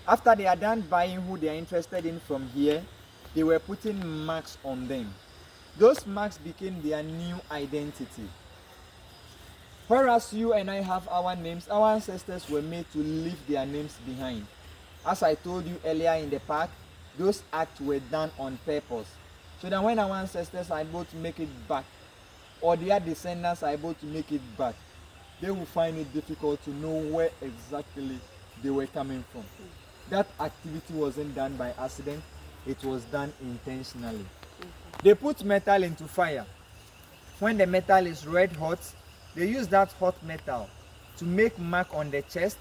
After they are done buying who they are interested in from here, they were putting marks on them. Those marks became their new identity. Whereas you and I have our names, our ancestors were made to leave their names behind. As I told you earlier in the park, those acts were done on purpose. So that when our ancestors are able to make it back, or their descendants are able to make it back, they will find it difficult to know where exactly they were coming from. That activity wasn't done by accident, it was done intentionally. They put metal into fire. When the metal is red hot, they use that hot metal to make mark on the chest,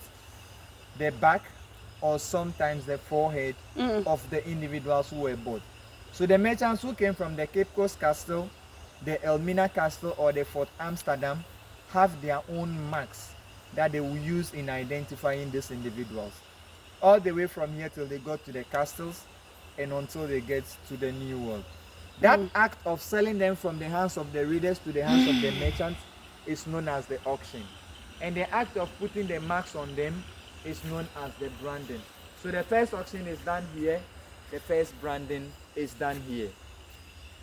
the back, or sometimes the forehead of the individuals who were bought. So the merchants who came from the Cape Coast Castle, the Elmina Castle, or the Fort Amsterdam have their own marks that they will use in identifying these individuals. All the way from here till they got to the castles and until they get to the New World. That act of selling them from the hands of the readers to the hands of the merchants is known as the auction. And the act of putting the marks on them is known as the branding. So the first auction is done here, the first branding is done here.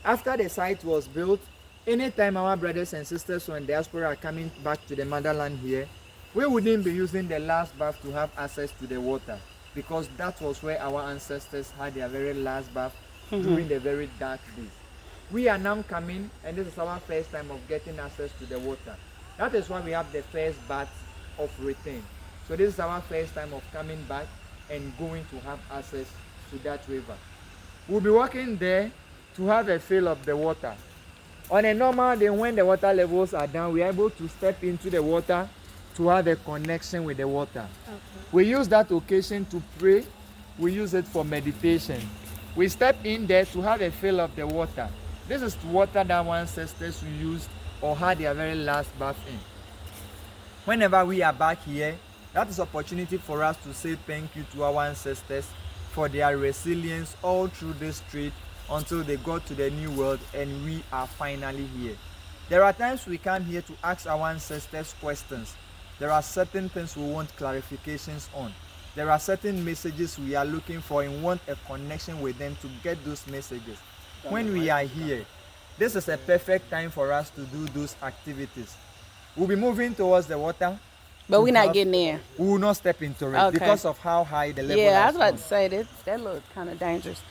After the site was built, anytime our brothers and sisters from diaspora are coming back to the motherland here, we wouldn't be using the last bath to have access to the water, because that was where our ancestors had their very last bath during the very dark days. We are now coming, and this is our first time of getting access to the water. That is why we have the first bath of return. So this is our first time of coming back and going to have access to that river. We'll be walking there to have a feel of the water. On a normal day, when the water levels are down, we are able to step into the water to have a connection with the water. Okay. We use that occasion to pray. We use it for meditation. We step in there to have a feel of the water. This is the water that our ancestors used or had their very last bath in. Whenever we are back here, that is opportunity for us to say thank you to our ancestors for their resilience all through this trip until they got to the New World and we are finally here. There are times we come here to ask our ancestors questions. There are certain things we want clarifications on. There are certain messages we are looking for and want a connection with them to get those messages. When we are here, this is a perfect time for us to do those activities. We'll be moving towards the water. But we're not getting there. We will not step into it because of how high the level is. Yeah, I was about to say that looks kind of dangerous.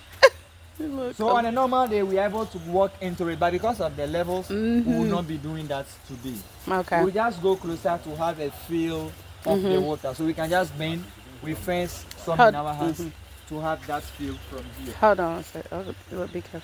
So on a normal day, we are able to walk into it, but because of the levels, we will not be doing that today. Okay. We'll just go closer to have a feel of the water. So we can just bend with first some in our hands to have that feel from here. Hold on a second. Be careful.